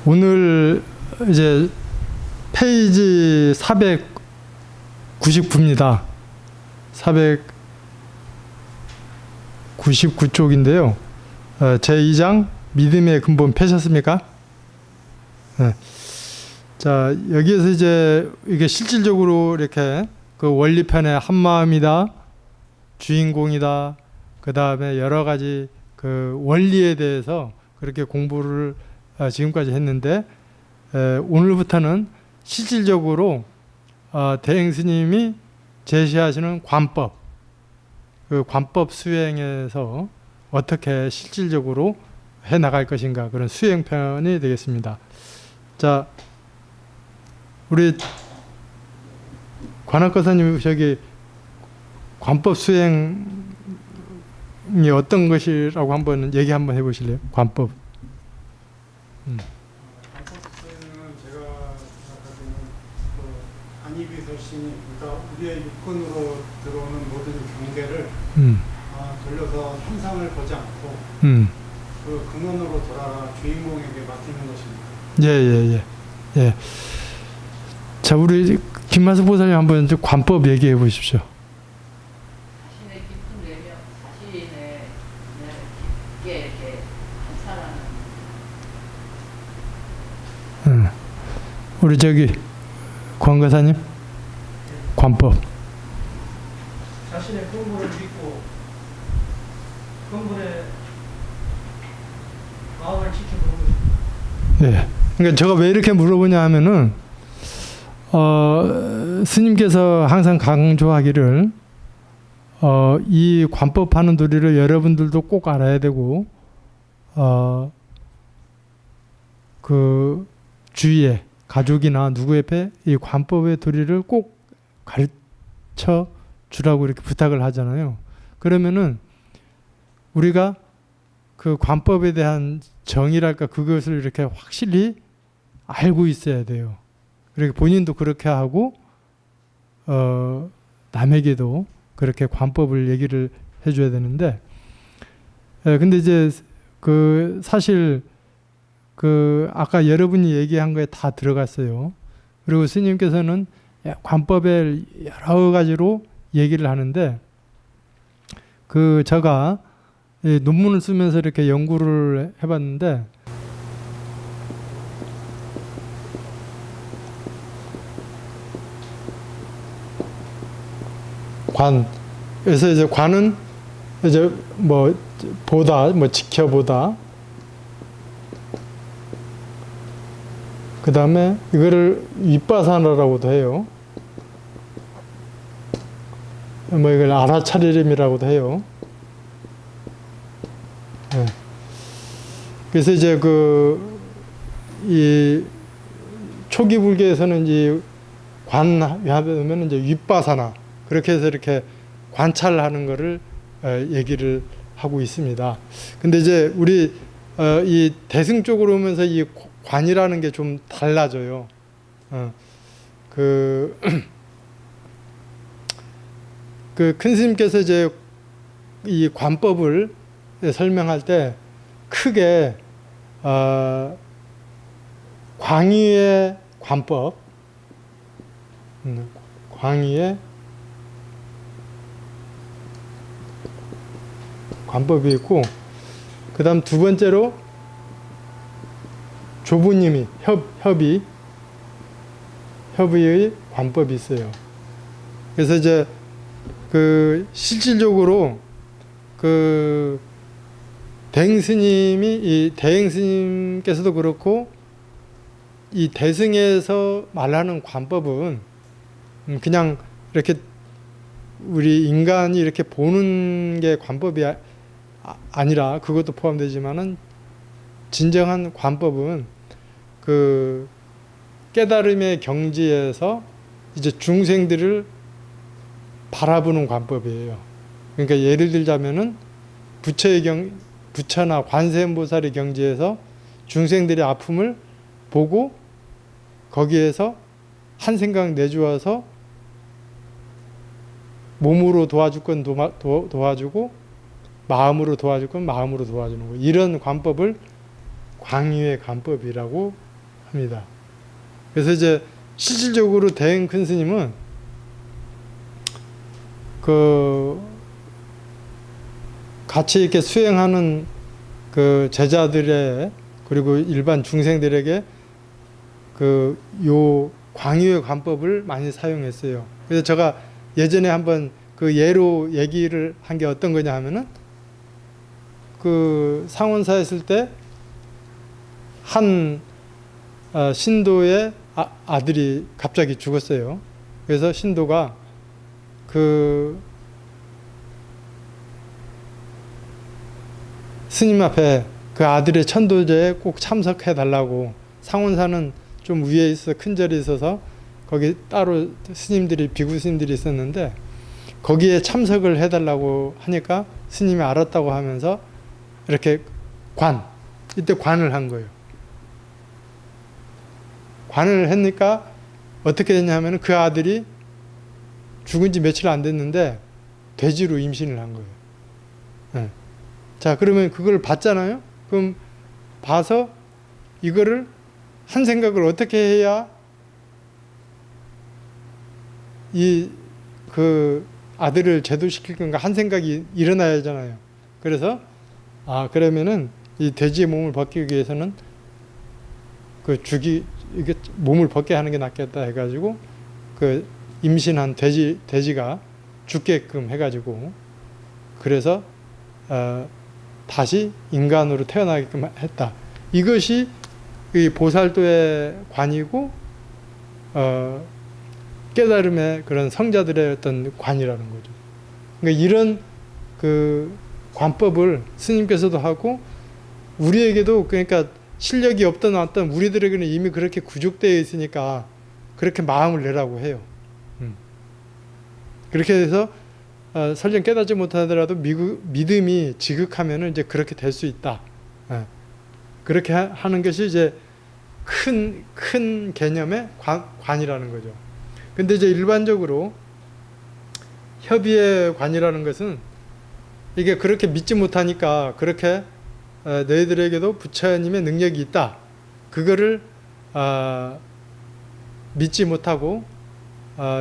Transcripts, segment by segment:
오늘 이제 페이지 499입니다. 499쪽인데요. 제2장 믿음의 근본 펴셨습니까? 네. 자, 여기에서 이제 이게 실질적으로 이렇게 그 원리편의 한마음이다, 주인공이다, 그 다음에 여러 가지 그 원리에 대해서 그렇게 공부를 지금까지 했는데, 오늘부터는 실질적으로 대행 스님이 제시하시는 관법, 그 관법 수행에서 어떻게 실질적으로 해 나갈 것인가, 그런 수행편이 되겠습니다. 자, 우리 관악거사님, 저기 관법 수행이 어떤 것이라고 한번 얘기 한번 해보실래요? 관법. 관법 수행은 제가 생각하기에는 안이비설신이, 그러니까 우리의 육근으로 들어오는 모든 경계를 돌려서 현상을 보지 않고 그 근원으로 돌아가 주인공에게 맡기는 것입니다. 예. 자, 우리 김만수 보살님 한번 관법 얘기해 보십시오. 자신의 깊은 내면, 자신의 깊게 이렇게 관찰하는. 우리 저기 권거사님, 관법. 자신의 근본을 믿고 근본의 마음을 지켜보는 것입니다. 예. 그러니까 제가 왜 이렇게 물어보냐 하면은 스님께서 항상 강조하기를 이 관법하는 도리를 여러분들도 꼭 알아야 되고 그 주위에 가족이나 누구 옆에 이 관법의 도리를 꼭 가르쳐 주라고 이렇게 부탁을 하잖아요. 그러면은 우리가 그 관법에 대한 정의랄까, 그것을 이렇게 확실히 알고 있어야 돼요. 그렇게 본인도 그렇게 하고 남에게도 그렇게 관법을 얘기를 해줘야 되는데, 근데 이제 그 사실 그 아까 여러분이 얘기한 거에 다 들어갔어요. 그리고 스님께서는 관법을 여러 가지로 얘기를 하는데, 그 제가 논문을 쓰면서 이렇게 연구를 해봤는데, 그래서 이제 관은 이제 뭐 보다, 뭐 지켜보다, 그 다음에 이거를 윗바사나라고도 해요. 뭐 이걸 알아차리림이라고도 해요. 네. 그래서 이제 이 초기 불교에서는 이제 관하면 이제 윗바사나, 그렇게 해서 이렇게 관찰하는 거를 얘기를 하고 있습니다. 근데 이제 우리 이 대승 쪽으로 오면서 이 관이라는 게 좀 달라져요. 그 큰 스님께서 이제 이 관법을 설명할 때 크게 광의의 관법, 광의의 관법이 있고, 그 다음 두 번째로 조부님이 협의의 관법이 있어요. 그래서 이제 그 실질적으로 그 대행 스님께서도 그렇고 이 대승에서 말하는 관법은 그냥 이렇게 우리 인간이 이렇게 보는 게 관법이 아니라, 그것도 포함되지만은 진정한 관법은 그 깨달음의 경지에서 이제 중생들을 바라보는 관법이에요. 그러니까 예를 들자면은 부처나 관세음보살의 경지에서 중생들의 아픔을 보고 거기에서 한 생각 내주어서 몸으로 도와줄 건 도와주고 마음으로 도와줄 건 마음으로 도와주는 거, 이런 관법을 광의의 관법이라고 합니다. 그래서 이제 실질적으로 대행 큰 스님은 그 같이 이렇게 수행하는 그 제자들의 그리고 일반 중생들에게 그 요 광유의 관법을 많이 사용했어요. 그래서 제가 예전에 한번 그 예로 얘기를 한 게 어떤 거냐 하면은 그 상원사에 있을 때 한 신도의 아들이 갑자기 죽었어요. 그래서 신도가 그 스님 앞에 그 아들의 천도제에 꼭 참석해 달라고, 상원사는 좀 위에 있어 큰 절이 있어서 거기 따로 스님들이 비구 스님들이 있었는데 거기에 참석을 해달라고 하니까 스님이 알았다고 하면서 이렇게 이때 관을 한 거예요. 관을 했니까 어떻게 됐냐면 그 아들이 죽은 지 며칠 안 됐는데 돼지로 임신을 한 거예요. 네. 자, 그러면 그걸 봤잖아요. 그럼 봐서 이거를 한 생각을 어떻게 해야 이 그 아들을 제도시킬 건가 한 생각이 일어나야 하잖아요. 그래서 그러면은 이 돼지의 몸을 벗기기 위해서는 이게 몸을 벗게 하는 게 낫겠다 해가지고 그 임신한 돼지가 죽게끔 해가지고 그래서 다시 인간으로 태어나게끔 했다. 이것이 이 보살도의 관이고 깨달음의 그런 성자들의 어떤 관이라는 거죠. 그러니까 이런 그 관법을 스님께서도 하고 우리에게도, 그러니까 실력이 없던 어떤 우리들에게는 이미 그렇게 구족되어 있으니까 그렇게 마음을 내라고 해요. 그렇게 해서 설령 깨닫지 못하더라도 믿음이 지극하면은 이제 그렇게 될 수 있다. 그렇게 하는 것이 이제 큰 개념의 관이라는 거죠. 근데 이제 일반적으로 협의의 관이라는 것은 이게 그렇게 믿지 못하니까 그렇게 너희들에게도 부처님의 능력이 있다. 그거를 믿지 못하고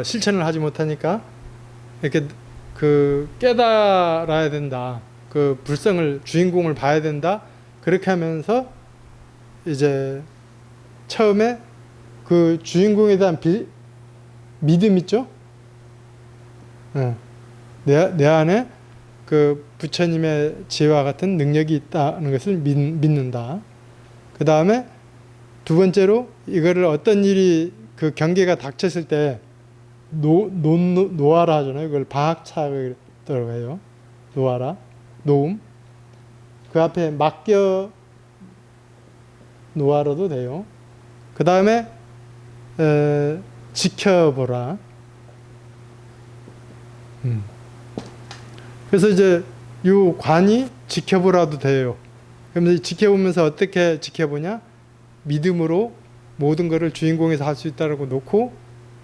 실천을 하지 못하니까 이렇게 그 깨달아야 된다. 그 불성을 주인공을 봐야 된다. 그렇게 하면서 이제 처음에 그 주인공에 대한 믿음 있죠? 내 안에 그 부처님의 지혜와 같은 능력이 있다는 것을 믿는다. 그 다음에 두 번째로 이거를 어떤 일이 그 경계가 닥쳤을 때 노하라 하잖아요. 그걸 방학차라고 해요. 노하라, 노움. 그 앞에 맡겨 노하라도 돼요. 그 다음에 지켜보라. 그래서 이제 이 관이 지켜보라도 돼요. 그러면서 지켜보면서 어떻게 지켜보냐? 믿음으로 모든 것을 주인공에서 할 수 있다고 놓고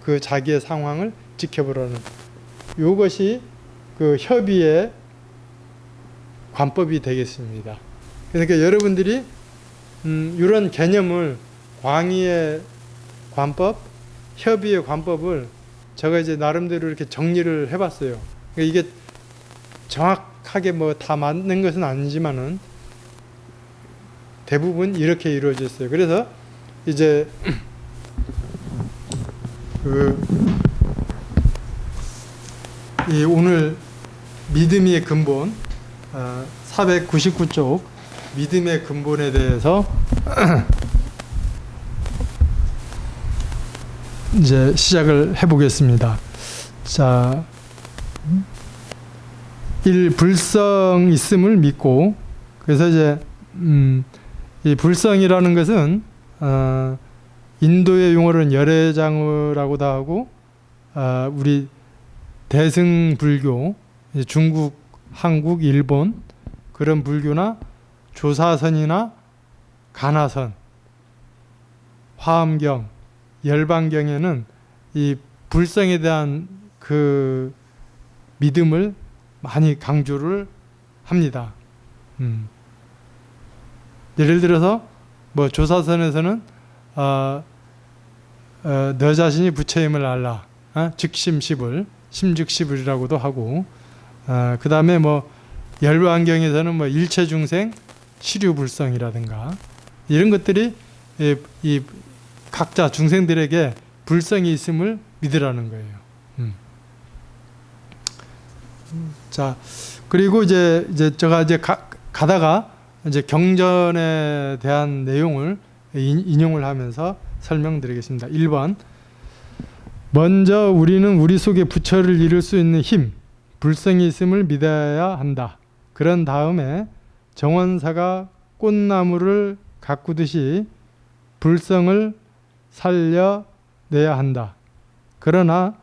그 자기의 상황을 지켜보라는, 이것이 그 협의의 관법이 되겠습니다. 그러니까 여러분들이 이런 개념을, 광의의 관법, 협의의 관법을 제가 이제 나름대로 이렇게 정리를 해봤어요. 그러니까 이게 정확하게 뭐 다 맞는 것은 아니지만은 대부분 이렇게 이루어져 있어요. 그래서 이제 이 오늘 믿음의 근본 499쪽 믿음의 근본에 대해서 이제 시작을 해보겠습니다. 자, 불성 있음을 믿고, 그래서 이제 이 불성이라는 것은 인도의 용어로는 열애장어라고도 하고, 우리 대승불교, 중국, 한국, 일본 그런 불교나 조사선이나 가나선, 화엄경, 열반경에는 이 불성에 대한 그 믿음을 많이 강조를 합니다. 예를 들어서 뭐 조사선에서는 너 자신이 부처임을 알라. 즉심시불, 심즉시불이라고도 하고, 그 다음에 뭐 열반경에서는 뭐 일체중생 시류불성이라든가 이런 것들이 이 각자 중생들에게 불성이 있음을 믿으라는 거예요. 자, 그리고 이제 제가 이제 가다가 이제 경전에 대한 내용을 인용을 하면서 설명드리겠습니다. 1번. 먼저 우리는 우리 속에 부처를 이룰 수 있는 힘, 불성이 있음을 믿어야 한다. 그런 다음에 정원사가 꽃나무를 가꾸듯이 불성을 살려내야 한다. 그러나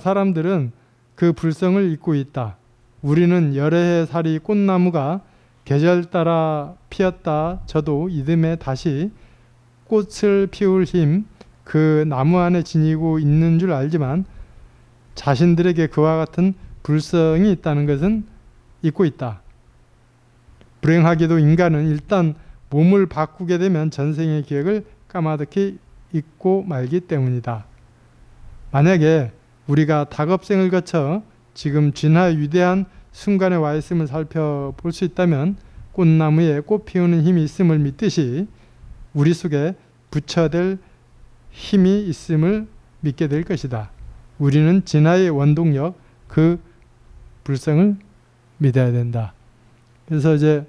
사람들은 그 불성을 잊고 있다. 우리는 여러 해 살이 꽃나무가 계절 따라 피었다 저도 이듬해 다시 꽃을 피울 힘, 그 나무 안에 지니고 있는 줄 알지만 자신들에게 그와 같은 불성이 있다는 것은 잊고 있다. 불행하게도 인간은 일단 몸을 바꾸게 되면 전생의 기억을 까마득히 잊고 말기 때문이다. 만약에 우리가 다급생을 거쳐 지금 진화의 위대한 순간에 와 있음을 살펴볼 수 있다면 꽃나무에 꽃 피우는 힘이 있음을 믿듯이 우리 속에 부처될 힘이 있음을 믿게 될 것이다. 우리는 진화의 원동력, 그 불성을 믿어야 된다. 그래서 이제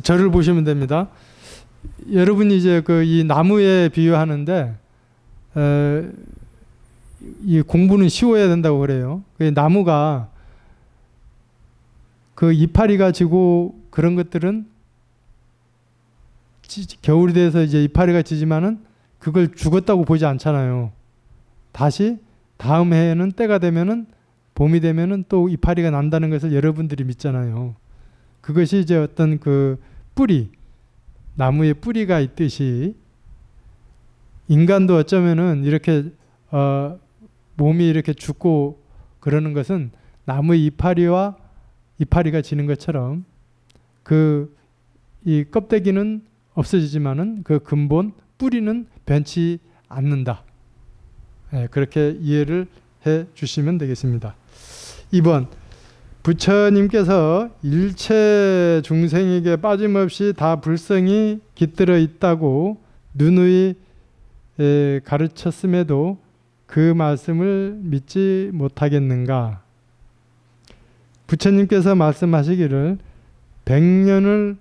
저를 보시면 됩니다. 여러분이 이제 이 나무에 비유하는데 이 공부는 쉬워야 된다고 그래요. 나무가 그 이파리가 지고 그런 것들은 겨울이 돼서 이제 이파리가 지지만은 그걸 죽었다고 보지 않잖아요. 다시 다음 해에는 때가 되면은 봄이 되면은 또 이파리가 난다는 것을 여러분들이 믿잖아요. 그것이 이제 어떤 그 뿌리, 나무에 뿌리가 있듯이 인간도 어쩌면은 이렇게 몸이 이렇게 죽고 그러는 것은 나무의 이파리가 지는 것처럼 이 껍데기는 없어지지만은 그 근본 뿌리는 변치 않는다. 그렇게 이해를 해 주시면 되겠습니다. 2번. 부처님께서 일체 중생에게 빠짐없이 다 불성이 깃들어 있다고 누누이 가르쳤음에도 그 말씀을 믿지 못하겠는가? 부처님께서 말씀하시기를 100년을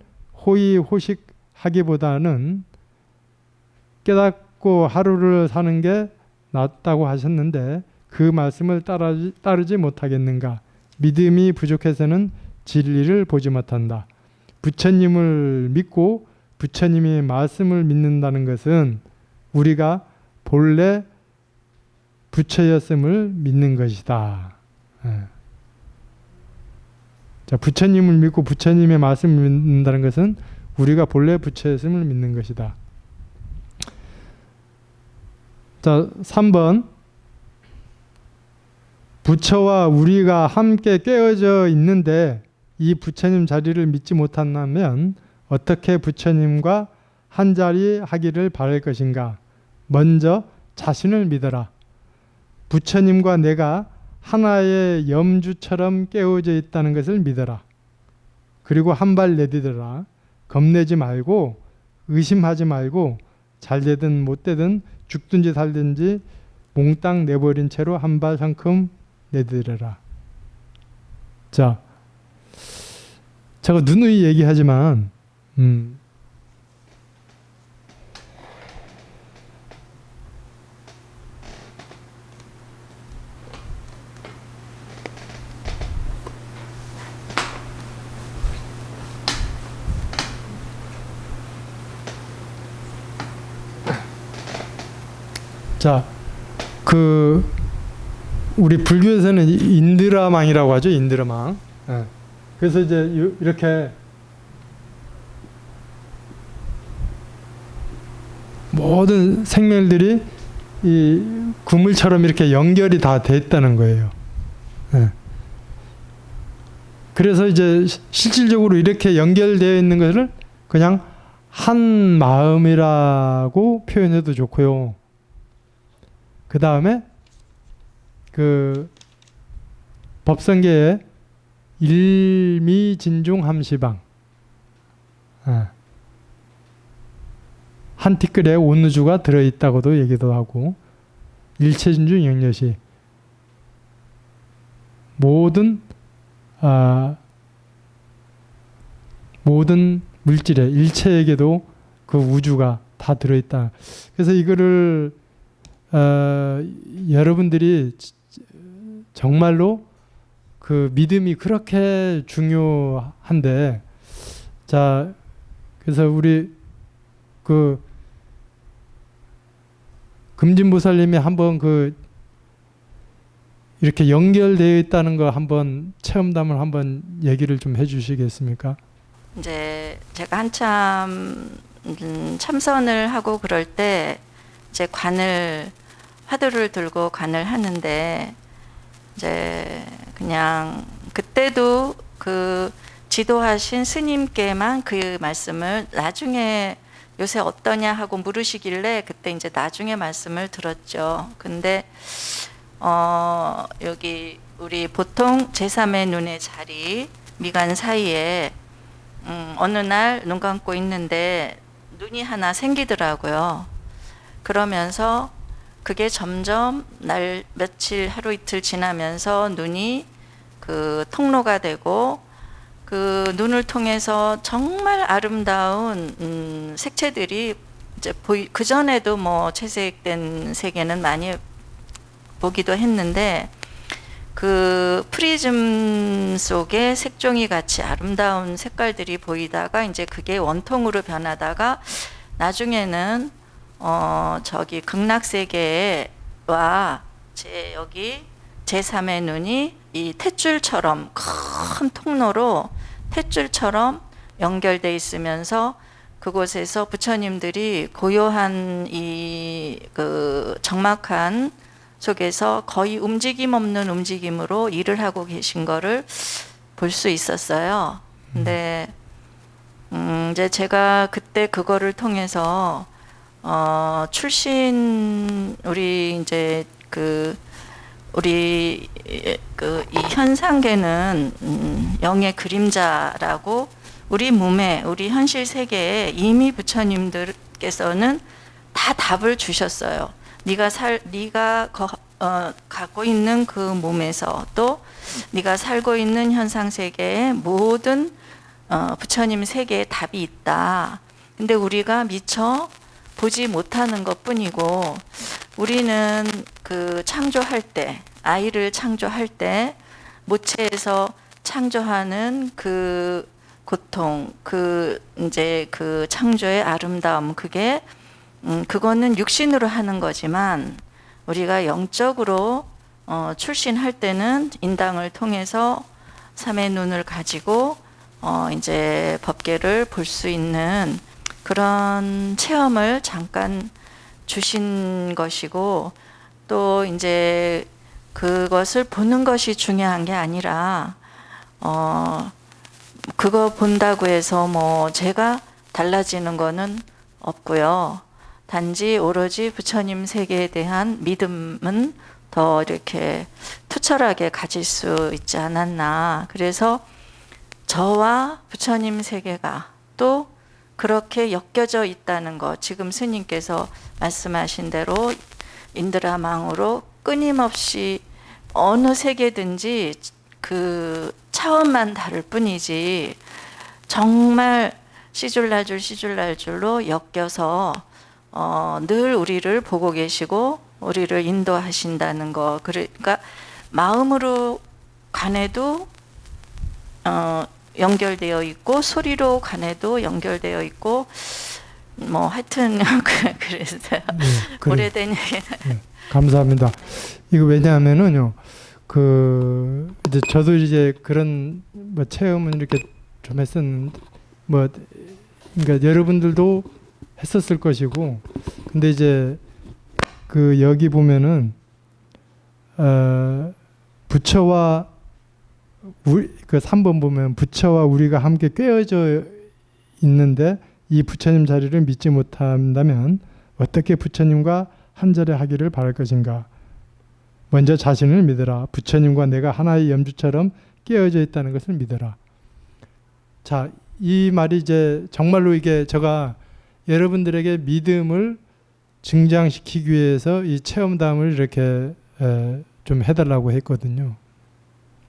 호의호식하기보다는 깨닫고 하루를 사는 게 낫다고 하셨는데 그 말씀을 따르지 못하겠는가? 믿음이 부족해서는 진리를 보지 못한다. 부처님을 믿고 부처님의 말씀을 믿는다는 것은 우리가 본래 부처였음을 믿는 것이다. 자, 부처님을 믿고 부처님의 말씀을 믿는다는 것은 우리가 본래 부처였음을 믿는 것이다. 자, 3번. 부처와 우리가 함께 깨어져 있는데 이 부처님 자리를 믿지 못한다면 어떻게 부처님과 한자리 하기를 바랄 것인가? 먼저 자신을 믿어라. 부처님과 내가 하나의 염주처럼 깨어져 있다는 것을 믿어라. 그리고 한 발 내디뎌라. 겁내지 말고 의심하지 말고 잘 되든 못 되든 죽든지 살든지 몽땅 내버린 채로 한 발 상큼 내디뎌라. 자, 제가 누누이 얘기하지만 자, 우리 불교에서는 인드라망이라고 하죠. 인드라망. 그래서 이제 이렇게 모든 생명들이 이 그물처럼 이렇게 연결이 다 돼 있다는 거예요. 그래서 이제 실질적으로 이렇게 연결되어 있는 것을 그냥 한 마음이라고 표현해도 좋고요. 그 다음에 그 법성계에 일미진중함시방, 한 티끌에 온우주가 들어있다고도 얘기도 하고, 일체진중 영여시, 모든 물질에, 일체에게도 그 우주가 다 들어있다. 그래서 이거를 여러분들이 정말로 그 믿음이 그렇게 중요한데, 자, 그래서 우리 그 금진보살님이 한번 그 이렇게 연결되어 있다는 거 한번 체험담을 한번 얘기를 좀 해주시겠습니까? 이제 제가 한참 참선을 하고 그럴 때 이제 화두를 들고 관을 하는데, 이제 그냥 그때도 그 지도하신 스님께만 그 말씀을 나중에 요새 어떠냐 하고 물으시길래 그때 이제 나중에 말씀을 들었죠. 근데 여기 우리 보통 제3의 눈의 자리 미간 사이에 어느 날 눈 감고 있는데 눈이 하나 생기더라고요. 그러면서 그게 점점 날 며칠 하루 이틀 지나면서 눈이 그 통로가 되고, 그 눈을 통해서 정말 아름다운 색채들이 이제 그 전에도 뭐 채색된 세계는 많이 보기도 했는데, 그 프리즘 속에 색종이 같이 아름다운 색깔들이 보이다가 이제 그게 원통으로 변하다가 나중에는 저기 극락세계와 여기 제3의 눈이 이 탯줄처럼 큰 통로로 탯줄처럼 연결돼 있으면서 그곳에서 부처님들이 고요한 이 그 적막한 속에서 거의 움직임 없는 움직임으로 일을 하고 계신 거를 볼 수 있었어요. 근데 이제 제가 그때 그거를 통해서 출신 우리 이제 우리 이 현상계는 영의 그림자라고 우리 몸에 우리 현실 세계에 이미 부처님들께서는 다 답을 주셨어요. 네가 갖고 있는 그 몸에서 또 네가 살고 있는 현상 세계에 모든 부처님 세계에 답이 있다. 근데 우리가 미처 보지 못하는 것뿐이고, 우리는 그 창조할 때, 아이를 창조할 때 모체에서 창조하는 그 고통, 그 이제 그 창조의 아름다움, 그거는 육신으로 하는 거지만 우리가 영적으로 출신할 때는 인당을 통해서 삼의 눈을 가지고 이제 법계를 볼 수 있는 그런 체험을 잠깐 주신 것이고, 또 이제 그것을 보는 것이 중요한 게 아니라 그거 본다고 해서 뭐 제가 달라지는 거는 없고요. 단지 오로지 부처님 세계에 대한 믿음은 더 이렇게 투철하게 가질 수 있지 않았나. 그래서 저와 부처님 세계가 또 그렇게 엮여져 있다는 것, 지금 스님께서 말씀하신 대로 인드라망으로 끊임없이 어느 세계든지 그 차원만 다를 뿐이지 정말 시줄날줄로 엮여서 늘 우리를 보고 계시고 우리를 인도하신다는 거. 그러니까 마음으로 관해도 연결되어 있고, 소리로 관해도 연결되어 있고, 뭐 하여튼 그랬어요. 네, 오래된 얘기는. 네, 감사합니다. 이거 왜냐하면은요, 이제 저도 이제 그런 뭐 체험은 이렇게 좀 했었는데, 그러니까 여러분들도 했었을 것이고, 근데 이제 여기 보면은 부처와 그 3번 보면 부처와 우리가 함께 꿰어져 있는데 이 부처님 자리를 믿지 못한다면 어떻게 부처님과 한자리 하기를 바랄 것인가? 먼저 자신을 믿어라. 부처님과 내가 하나의 염주처럼 깨어져 있다는 것을 믿어라. 자, 이 말이 이제 정말로 이게 제가 여러분들에게 믿음을 증장시키기 위해서 이 체험담을 이렇게 좀 해달라고 했거든요.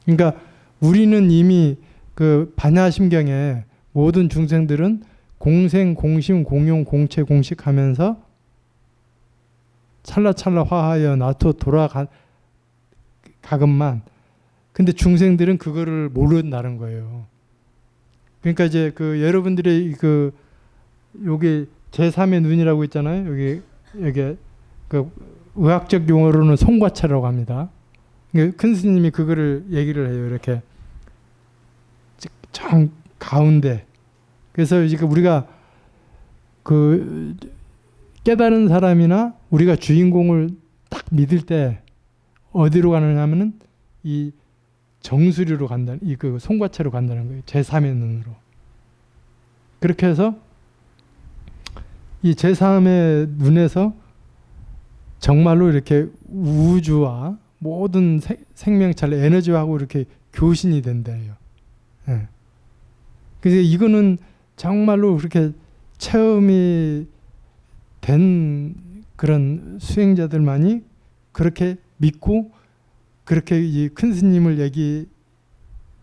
그러니까 우리는 이미 그 반야심경에 모든 중생들은 공생, 공심, 공용, 공체, 공식하면서 찰나찰나 화하여 나토 돌아가건만. 근데 중생들은 그거를 모른다는 거예요. 그러니까 이제 그 여러분들의 그 여기 제3의 눈이라고 있잖아요. 여기 그 의학적 용어로는 송과차라고 합니다. 큰 스님이 그거를 얘기를 해요. 이렇게 정 가운데. 그래서 이제 우리가 그 깨달은 사람이나 우리가 주인공을 딱 믿을 때 어디로 가느냐면은 이 정수리로 간다는, 이 그 송과체로 간다는 거예요. 제3의 눈으로. 그렇게 해서 이 제3의 눈에서 정말로 이렇게 우주와 모든 생명찰 에너지하고 이렇게 교신이 된대요. 예. 그래서 이거는 정말로 그렇게 체험이 된 그런 수행자들만이 그렇게 믿고 그렇게 이 큰 스님을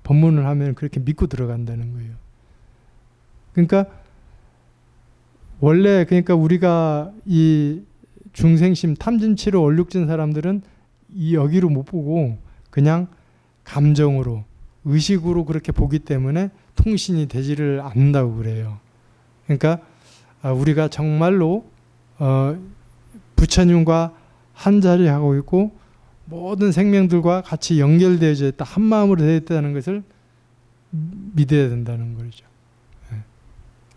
법문을 하면 그렇게 믿고 들어간다는 거예요. 그러니까 원래 그러니까 우리가 이 중생심 탐진치료 얼룩진 사람들은 이 여기로 못 보고 그냥 감정으로 의식으로 그렇게 보기 때문에 통신이 되지를 않는다고 그래요. 그러니까 우리가 정말로 부처님과 한자리 하고 있고 모든 생명들과 같이 연결되어져 있다, 한 마음으로 되어 있다는 것을 믿어야 된다는 거죠.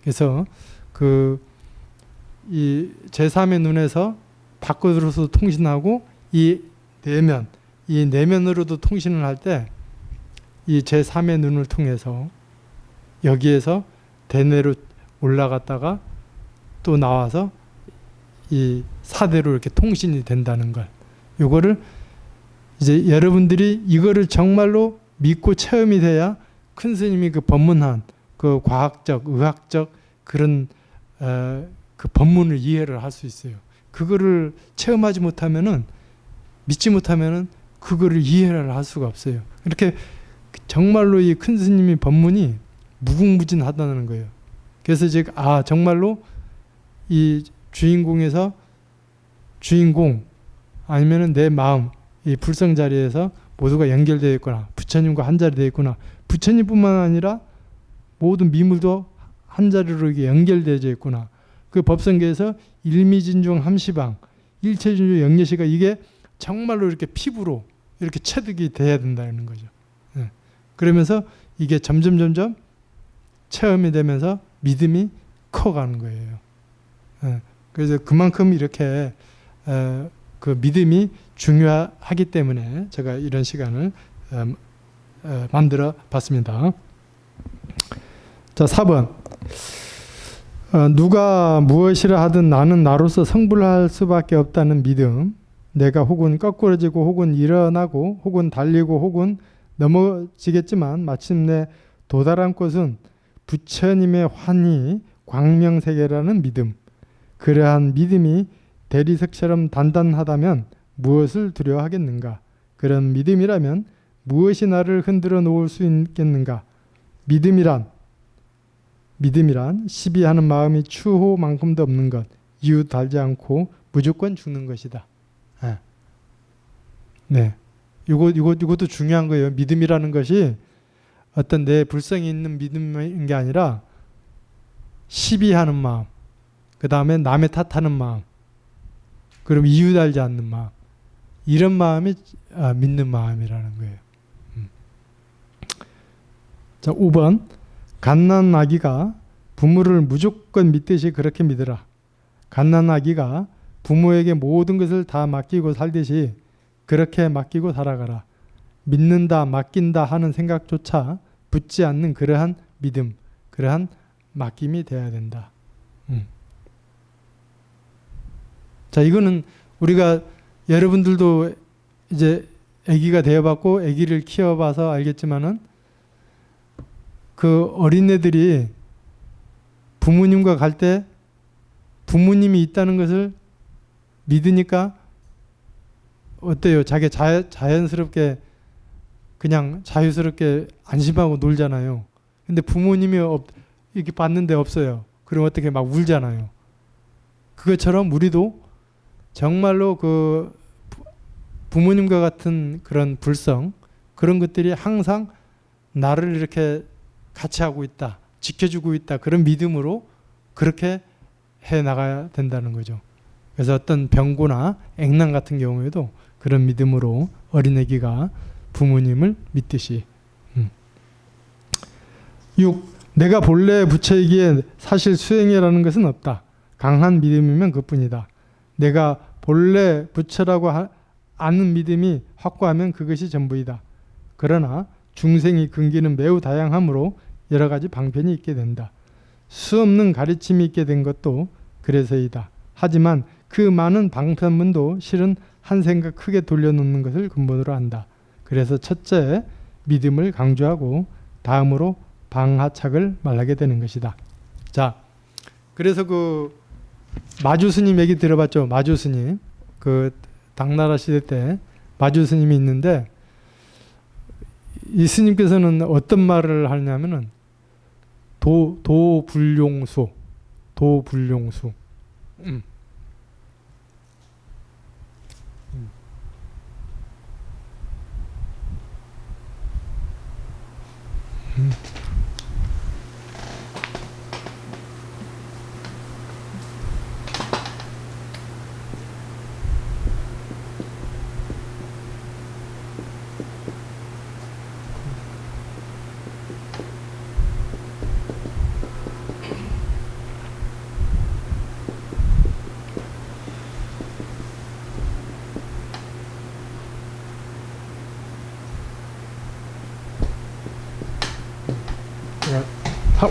그래서 이 제3의 눈에서 밖으로서 통신하고 이 내면으로도 통신을 할 때 이 제3의 눈을 통해서 여기에서 대내로 올라갔다가 또 나와서 이 사대로 이렇게 통신이 된다는 걸, 요거를 이제 여러분들이 이거를 정말로 믿고 체험이 돼야 큰 스님이 그 법문한 그 과학적, 의학적 그런 그 법문을 이해를 할 수 있어요. 그거를 체험하지 못하면은, 믿지 못하면은 그거를 이해를 할 수가 없어요. 이렇게 정말로 이 큰 스님의 법문이 무궁무진하다는 거예요. 그래서 이제 정말로 이 주인공에서 주인공 아니면은 내 마음, 이 불성 자리에서 모두가 연결되어 있구나. 부처님과 한 자리 되어 있구나. 부처님뿐만 아니라 모든 미물도 한 자리로 이게 연결되어 있구나. 그 법성계에서 일미진중 함시방, 일체진중 영예시가 이게 정말로 이렇게 피부로 이렇게 체득이 돼야 된다는 거죠. 그러면서 이게 점점 체험이 되면서 믿음이 커가는 거예요. 그래서 그만큼 이렇게 그 믿음이 중요하기 때문에 제가 이런 시간을 만들어 봤습니다. 자, 4번. 누가 무엇이라 하든 나는 나로서 성불할 수밖에 없다는 믿음. 내가 혹은 거꾸러지고 혹은 일어나고 혹은 달리고 혹은 넘어지겠지만 마침내 도달한 곳은 부처님의 환희 광명세계라는 믿음. 그러한 믿음이 대리석처럼 단단하다면 무엇을 두려워하겠는가? 그런 믿음이라면 무엇이 나를 흔들어 놓을 수 있겠는가? 믿음이란 시비하는 마음이 추호만큼도 없는 것, 이유 달지 않고 무조건 죽는 것이다. 네, 이것도 중요한 거예요. 믿음이라는 것이 어떤 내 불성이 있는 믿음인 게 아니라 시비하는 마음, 그 다음에 남의 탓하는 마음, 그럼 이유 달지 않는 마음, 이런 마음이 믿는 마음이라는 거예요. 자, 5번. 갓난아기가 부모를 무조건 믿듯이 그렇게 믿으라. 갓난아기가 부모에게 모든 것을 다 맡기고 살듯이 그렇게 맡기고 살아가라. 믿는다, 맡긴다 하는 생각조차 붙지 않는 그러한 믿음, 그러한 맡김이 돼야 된다. 자, 이거는 우리가 여러분들도 이제 아기가 되어봤고 아기를 키워봐서 알겠지만은 그 어린애들이 부모님과 갈 때 부모님이 있다는 것을 믿으니까 어때요? 자기 자연스럽게 그냥 자유스럽게 안심하고 놀잖아요. 근데 부모님이 이렇게 봤는데 없어요. 그럼 어떻게 막 울잖아요. 그것처럼 우리도 정말로 그 부모님과 같은 그런 불성, 그런 것들이 항상 나를 이렇게 같이 하고 있다, 지켜주고 있다, 그런 믿음으로 그렇게 해 나가야 된다는 거죠. 그래서 어떤 병고나 액난 같은 경우에도 그런 믿음으로 어린애기가 부모님을 믿듯이. 6. 내가 본래 부처이기에 사실 수행이라는 것은 없다. 강한 믿음이면 그뿐이다. 내가 본래 부처라고 아는 믿음이 확고하면 그것이 전부이다. 그러나 중생이 근기는 매우 다양하므로 여러 가지 방편이 있게 된다. 수 없는 가르침이 있게 된 것도 그래서이다. 하지만 그 많은 방편문도 실은 한 생각 크게 돌려놓는 것을 근본으로 한다. 그래서 첫째 믿음을 강조하고 다음으로 방하착을 말하게 되는 것이다. 자, 그래서 그 마주 스님 얘기 들어봤죠? 마주 스님. 그 당나라 시대 때 마주 스님이 있는데 이 스님께서는 어떤 말을 하냐면은 도불용수.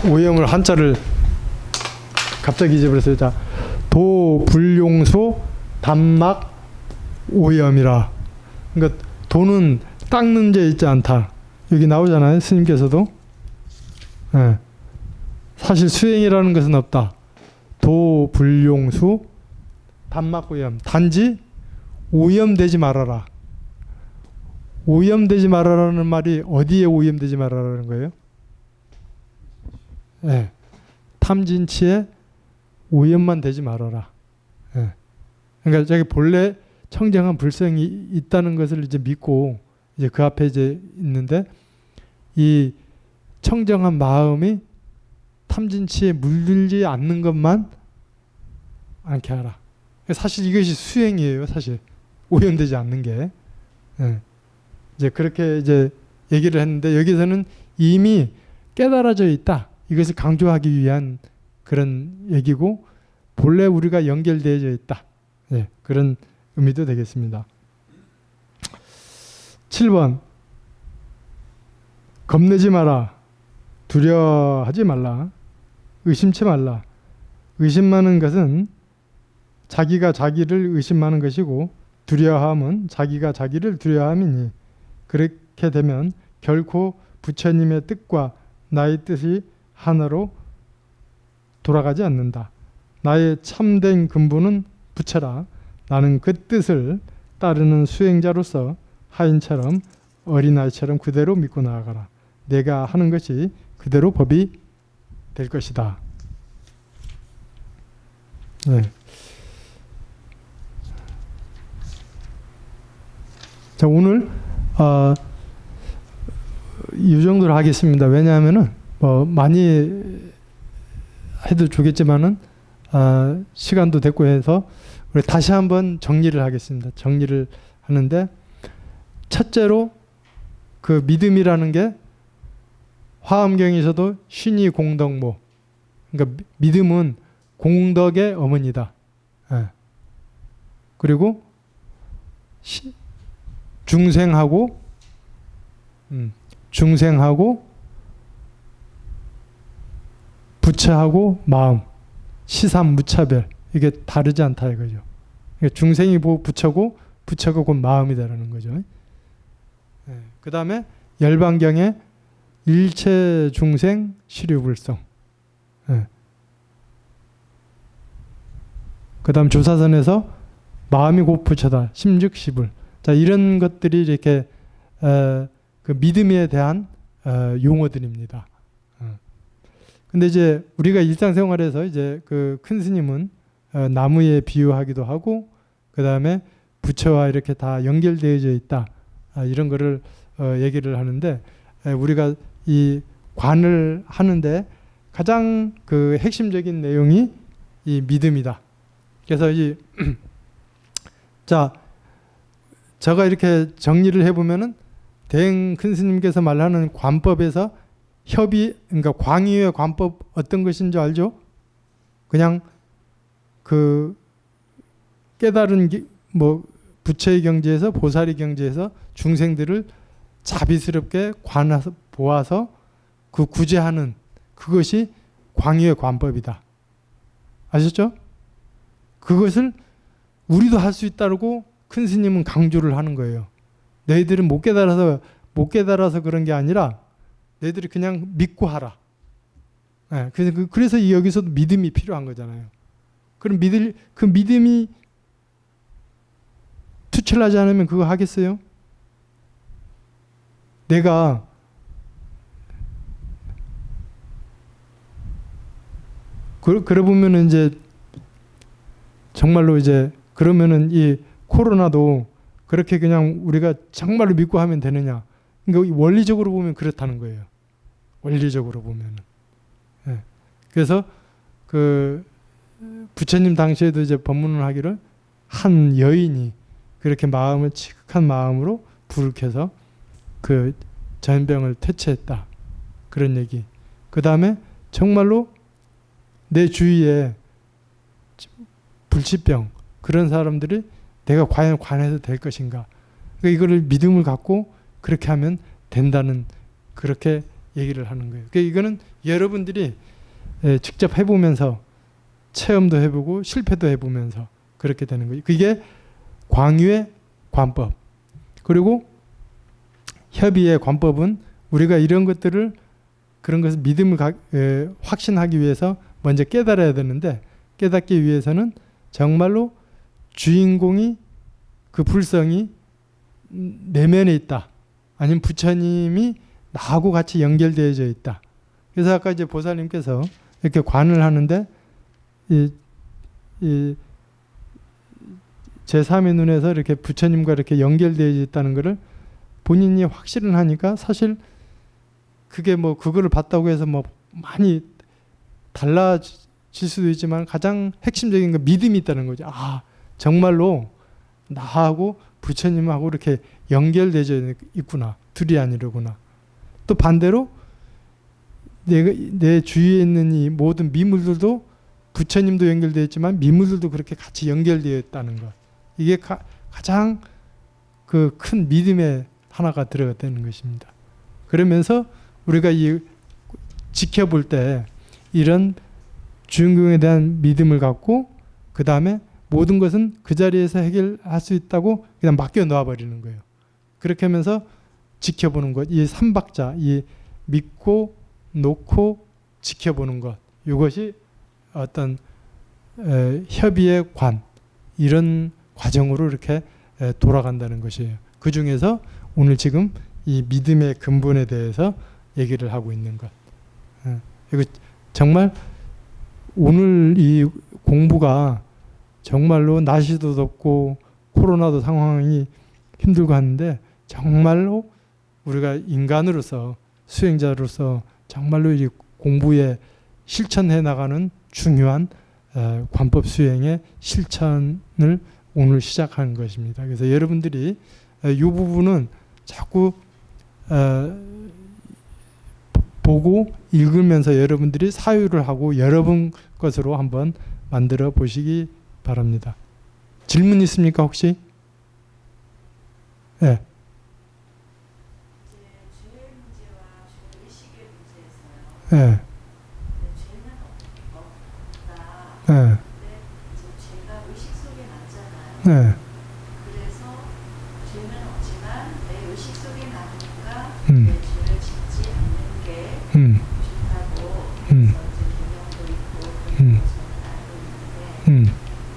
오염을 한자를 갑자기 잊어버렸어요. 자, 도불용수 단막 오염이라. 그러니까 도는 닦는 데 있지 않다. 여기 나오잖아요. 스님께서도. 네. 사실 수행이라는 것은 없다. 도불용수 단막 오염. 단지 오염되지 말아라. 오염되지 말아라는 말이 어디에 오염되지 말아라는 거예요? 네. 탐진치에 오염만 되지 말아라. 네. 그러니까 자기 본래 청정한 불성이 있다는 것을 이제 믿고 이제 그 앞에 이제 있는데 이 청정한 마음이 탐진치에 물들지 않는 것만 않게 하라. 사실 이것이 수행이에요. 사실 오염되지 않는 게. 네. 이제 그렇게 이제 얘기를 했는데 여기서는 이미 깨달아져 있다. 이것을 강조하기 위한 그런 얘기고 본래 우리가 연결되어져 있다. 네, 그런 의미도 되겠습니다. 7번 겁내지 마라. 두려워하지 말라. 의심치 말라. 의심하는 것은 자기가 자기를 의심하는 것이고 두려워함은 자기가 자기를 두려워함이니 그렇게 되면 결코 부처님의 뜻과 나의 뜻이 하나로 돌아가지 않는다. 나의 참된 근본은 부처라. 나는 그 뜻을 따르는 수행자로서 하인처럼 어린아이처럼 그대로 믿고 나아가라. 내가 하는 것이 그대로 법이 될 것이다. 네. 자, 오늘 이 정도로 하겠습니다. 왜냐하면은 많이 해도 좋겠지만은 시간도 됐고 해서 우리 다시 한번 정리를 하겠습니다. 정리를 하는데 첫째로 그 믿음이라는 게 화엄경에서도 신이 공덕모. 그러니까 믿음은 공덕의 어머니다. 예. 그리고 중생하고 부처하고 마음, 시삼무차별, 이게 다르지 않다 이거죠. 그러니까 중생이 부처고 부처가 곧 마음이다라는 거죠. 그 다음에 열반경에 일체 중생 시류불성. 그 다음 조사선에서 마음이 곧 부처다. 심즉시불. 자, 이런 것들이 이렇게 그 믿음에 대한 용어들입니다. 근데 이제 우리가 일상생활에서 이제 그 큰 스님은 나무에 비유하기도 하고, 그 다음에 부처와 이렇게 다 연결되어져 있다. 이런 거를 얘기를 하는데, 우리가 이 관을 하는데 가장 그 핵심적인 내용이 이 믿음이다. 그래서 자, 제가 이렇게 정리를 해보면은 대행 큰 스님께서 말하는 관법에서 그러니까 광의의 관법 어떤 것인 줄 알죠? 그냥 그 깨달은 뭐 부처의 경지에서 보살의 경지에서 중생들을 자비스럽게 보아서 그 구제하는 그것이 광의의 관법이다. 아셨죠? 그것을 우리도 할 수 있다고 큰 스님은 강조를 하는 거예요. 너희들은 못 깨달아서 그런 게 아니라 너희들이 그냥 믿고 하라. 그래서 여기서도 믿음이 필요한 거잖아요. 그럼 그 믿음이 투철하지 않으면 그거 하겠어요? 내가 그러 보면은 이제 정말로 이제 그러면은 이 코로나도 그렇게 그냥 우리가 정말로 믿고 하면 되느냐? 그러니까 원리적으로 보면 그렇다는 거예요. 원리적으로 보면은. 그래서 그 부처님 당시에도 이제 법문을 하기를 한 여인이 그렇게 마음을 지극한 마음으로 불을 켜서 그 전병을 퇴치했다. 그런 얘기. 그 다음에 정말로 내 주위에 불치병 그런 사람들이 내가 과연 관해도 될 것인가. 그러니까 이거를 믿음을 갖고 그렇게 하면 된다는 그렇게 얘기를 하는 거예요. 그러니까 이거는 여러분들이 직접 해보면서 체험도 해보고 실패도 해보면서 그렇게 되는 거예요. 그게 광유의 관법. 그리고 협의의 관법은 우리가 이런 것들을 그런 것을 믿음을 확신하기 위해서 먼저 깨달아야 되는데 깨닫기 위해서는 정말로 주인공이 그 불성이 내면에 있다. 아니면 부처님이 나하고 같이 연결되어져 있다. 그래서 아까 이제 보살님께서 이렇게 관을 하는데 제3의 눈에서 이렇게 부처님과 이렇게 연결되어 있다는 것을 본인이 확신을 하니까 사실 그게 뭐 그거를 봤다고 해서 뭐 많이 달라질 수도 있지만 가장 핵심적인 건 믿음이 있다는 거죠. 아, 정말로 나하고 부처님하고 이렇게 연결되어 있구나. 둘이 아니로구나. 또 반대로 내 주위에 있는 이 모든 미물들도 부처님도 연결되어 있지만 미물들도 그렇게 같이 연결되어 있다는 것. 이게 가장 그 큰 믿음의 하나가 들어가는 것입니다. 그러면서 우리가 지켜볼 때 이런 주인공에 대한 믿음을 갖고 그 다음에 모든 것은 그 자리에서 해결할 수 있다고 그냥 맡겨 놓아버리는 거예요. 그렇게 하면서 지켜보는 것. 이 삼박자, 이 믿고 놓고 지켜보는 것. 이것이 어떤 협의의 관 이런 과정으로 이렇게 돌아간다는 것이에요. 그 중에서 오늘 지금 이 믿음의 근본에 대해서 얘기를 하고 있는 것. 이거 정말 오늘 이 공부가 정말로 날씨도 덥고 코로나도 상황이 힘들고 하는데 정말로 우리가 인간으로서 수행자로서 정말로 이 공부에 실천해 나가는 중요한 관법 수행의 실천을 오늘 시작한 것입니다. 그래서 여러분들이 이 부분은 자꾸 보고 읽으면서 여러분들이 사유를 하고 여러분 것으로 한번 만들어 보시기 바랍니다. 질문 있습니까 혹시? 네. 주의 문제와 주의 의식의 문제에서요. 네. 죄는 네. 죄가 의식 속에 남잖아요. 네. 그래서 죄는 없지만 내 의식 속에 남으니까 음. 내 죄를 짓지 않는 게 음. 좋다고 음. 그래서 이제 개념도 있고 음. 그런 것을 알고 있는데 음.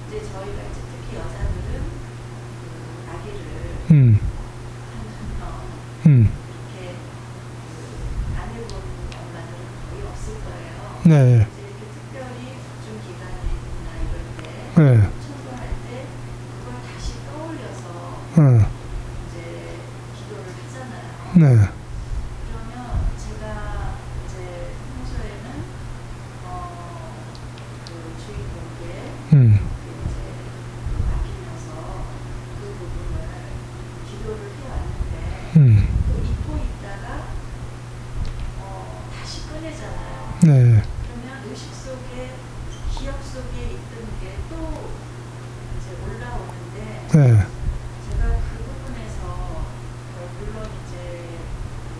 이제 저희가 이제 특히 여자들은 그 아기를 음. 하면 음. 이렇게 안 해본 엄마들은 거의 없을 거예요. 네. 이제 이렇게 특별히 국중 기간이나 이럴 때 네. 청소할 때 그걸 다시 떠올려서 어. 이제 기도를 하잖아요. 네. 그러면 제가 이제 평소에는 그 주인공께 음. 이제 맡기면서 그 부분을 기도를 해왔는데 또 잊고 있다가 다시 꺼내잖아요. 네. 그러면 의식 속에 기억 속에 있던 게 또 이제 올라오는데 네. 제가 그 부분에서 물론 이제 그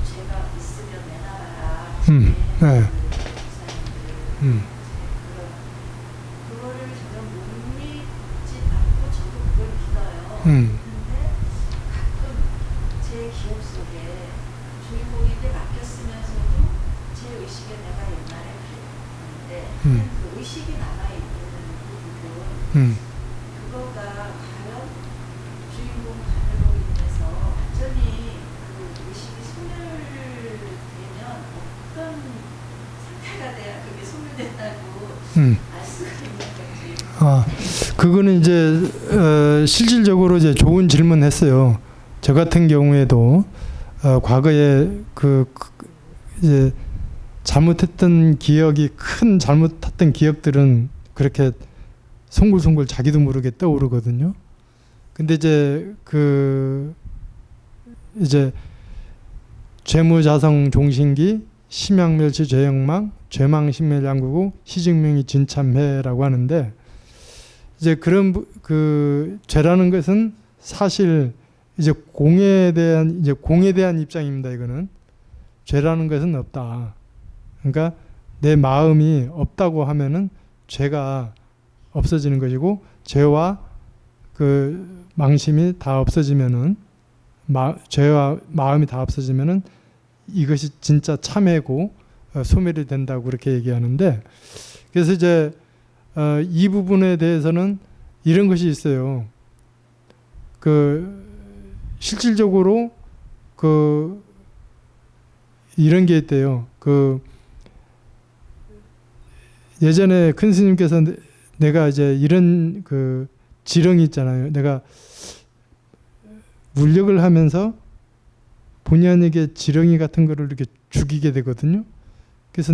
죄가 있으면 내놔라 네. 목사님들 음. 그거를 저는 못 믿지 않고 저도 그걸 믿어요. 음. 근데 가끔 제 기억 속에 주인공에게 맡겼으면서도 제 의식에 내가 옛날에 그랬는데 그 의식이 남아있는 그 부분 그거가 과연 주인공 반응으로 인해서 완전히 그 의식이 소멸되면 어떤 상태가 돼야 그게 소멸된다고 알 수가 있는 건지. 아, 그거는 이제 실질적으로 이제 좋은 질문했어요. 저 같은 경우에도 과거에 이제 잘못했던 기억이 큰 잘못했던 기억들은 그렇게 송글송글 자기도 모르게 떠오르거든요. 근데 이제 죄무자성 종신기 심양멸치 죄영망 죄망신멸양구고 시증명이 진참해라고 하는데 이제 그런 그 죄라는 것은 사실 이제 공에 대한 입장입니다. 이거는 죄라는 것은 없다. 그러니까 내 마음이 없다고 하면은 죄가 없어지는 것이고 죄와 그 망심이 다 없어지면은 죄와 마음이 다 없어지면은 이것이 진짜 참회고 소멸이 된다고 그렇게 얘기하는데 그래서 이제 이 부분에 대해서는 이런 것이 있어요. 그 실질적으로 그 이런 게 있대요. 그 예전에 큰 스님께서 내가 이제 이런 그 지렁이 있잖아요. 내가 물력을 하면서 본의 아니게 지렁이 같은 거를 이렇게 죽이게 되거든요. 그래서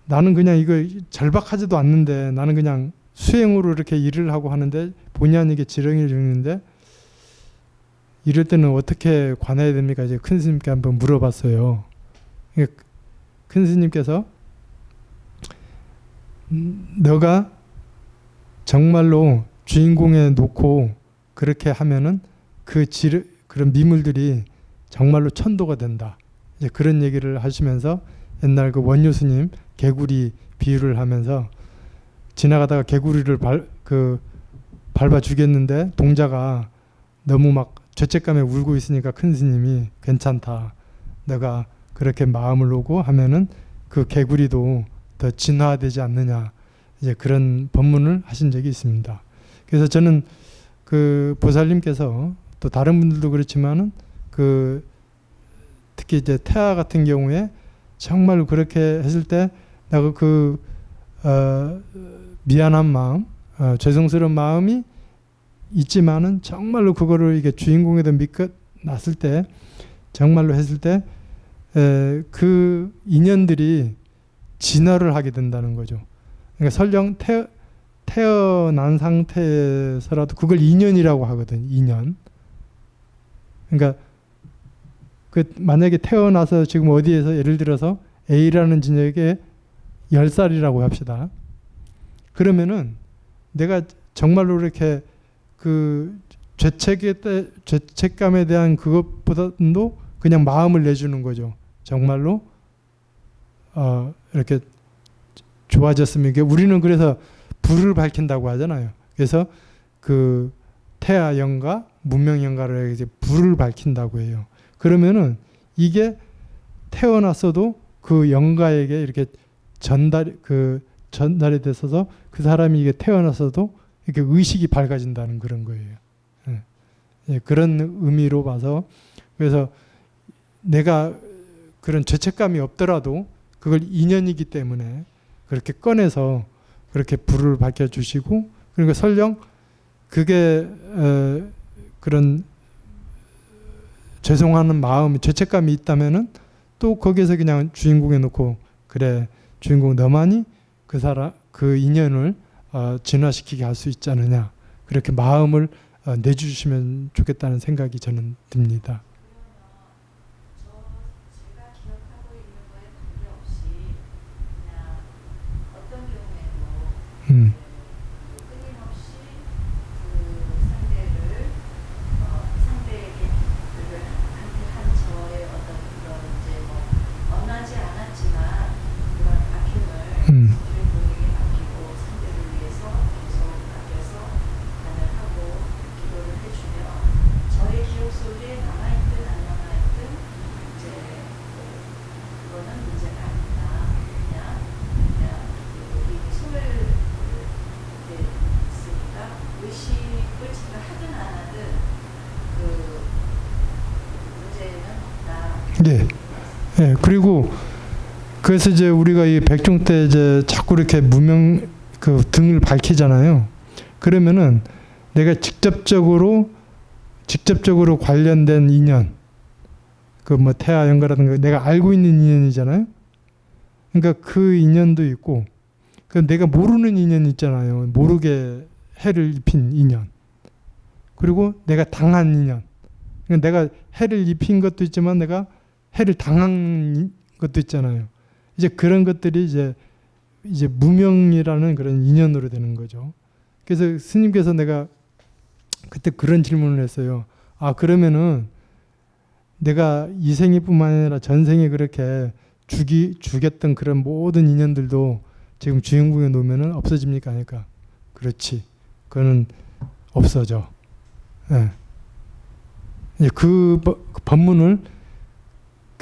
나는 그냥 이거 절박하지도 않는데 나는 그냥 수행으로 이렇게 일을 하고 하는데 본의 아니게 지렁이를 죽이는데 이럴 때는 어떻게 관해야 됩니까? 이제 큰 스님께 한번 물어봤어요. 큰 스님께서 너가 정말로 주인공에 놓고 그렇게 하면은 그런 미물들이 정말로 천도가 된다. 이제 그런 얘기를 하시면서 옛날 그 원효 스님 개구리 비유를 하면서 지나가다가 개구리를 밟아 주겠는데 동자가 너무 막 죄책감에 울고 있으니까 큰 스님이 괜찮다. 너가 그렇게 마음을 놓고 하면은 그 개구리도 더 진화되지 않느냐. 이제 그런 법문을 하신 적이 있습니다. 그래서 저는 그 보살님께서 또 다른 분들도 그렇지만은 특히 이제 태아 같은 경우에 정말 그렇게 했을 때 내가 미안한 마음, 죄송스러운 마음이 있지만은 정말로 그거를 이게 주인공에다 믿고 났을 때 정말로 했을 때 그 인연들이 진화를 하게 된다는 거죠. 그러니까 설령 태어난 상태에서라도 그걸 인연이라고 하거든. 인연. 그러니까 만약에 태어나서 지금 어디에서 예를 들어서 A라는 진역에 10살이라고 합시다. 그러면은 내가 정말로 이렇게 그 죄책감에 대한 그것보다도 그냥 마음을 내주는 거죠. 정말로 이렇게 좋아졌으면 이게 우리는 그래서 불을 밝힌다고 하잖아요. 그래서 그 태아 영가, 문명 영가를 이제 불을 밝힌다고 해요. 그러면은 이게 태어났어도 그 영가에게 이렇게 전달이 됐어서 그 사람이 이게 태어났어도 이렇게 의식이 밝아진다는 그런 거예요. 예. 예, 그런 의미로 봐서 그래서 내가 그런 죄책감이 없더라도 그걸 인연이기 때문에 그렇게 꺼내서 그렇게 불을 밝혀주시고 그러니까 설령 그게 그런 죄송하는 마음, 죄책감이 있다면은 또 거기에서 그냥 주인공에 놓고 그래 주인공 너만이 그 인연을 진화시키게 할 수 있지 않느냐 그렇게 마음을 내주시면 좋겠다는 생각이 저는 듭니다. 제가 기억하고 있는 거에 관계없이 그냥 어떤 경우에도 끊임없이 그 상대에게 한테 한 저의 어떤 그런 이제 뭐 원하지 않았지만 그런 아픔을 주인공에게 맡기고 상대를 위해서 계속 맡겨서 간을 하고 기도를 해주면 저의 기억 속에 남아있든 안 남아있든 이제 그거는 문제가 아니다. 그냥 이미 소멸돼 있으니까 의식을 제가 하든 안 하든 그 문제는 없다. 예. 예. 그리고 그래서 이제 우리가 이 백중 때 이제 자꾸 이렇게 무명 그 등을 밝히잖아요. 그러면은 내가 직접적으로 관련된 인연, 그 뭐 태아 연가라든가 내가 알고 있는 인연이잖아요. 그러니까 그 인연도 있고, 그 내가 모르는 인연이 있잖아요. 모르게 해를 입힌 인연. 그리고 내가 당한 인연. 그러니까 내가 해를 입힌 것도 있지만 내가 해를 당한 것도 있잖아요. 이제 그런 것들이 이제 무명이라는 그런 인연으로 되는 거죠. 그래서 스님께서 내가 그때 그런 질문을 했어요. 아, 그러면은 내가 이 생애뿐만 아니라 전생에 그렇게 죽였던 그런 모든 인연들도 지금 주인공에 놓으면은 없어집니까? 하니까 그렇지. 그거는 없어져. 예. 그 법문을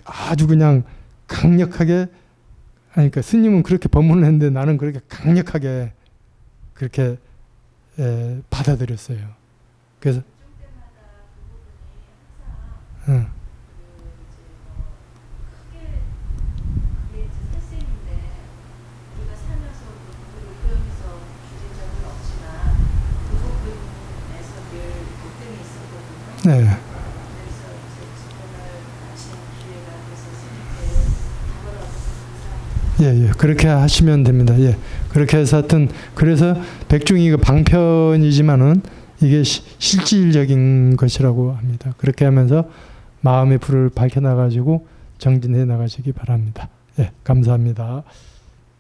아주 그냥 강력하게 그러니까 스님은 그렇게 법문을 했는데 나는 그렇게 강력하게 그렇게 받아들였어요. 그래서 응. 네. 예, 그렇게 하시면 됩니다. 예, 그렇게 해서 하여튼 그래서 백중이 그 방편이지만은 이게 실질적인 것이라고 합니다. 그렇게 하면서 마음의 불을 밝혀 나가지고 정진해 나가시기 바랍니다. 예, 감사합니다.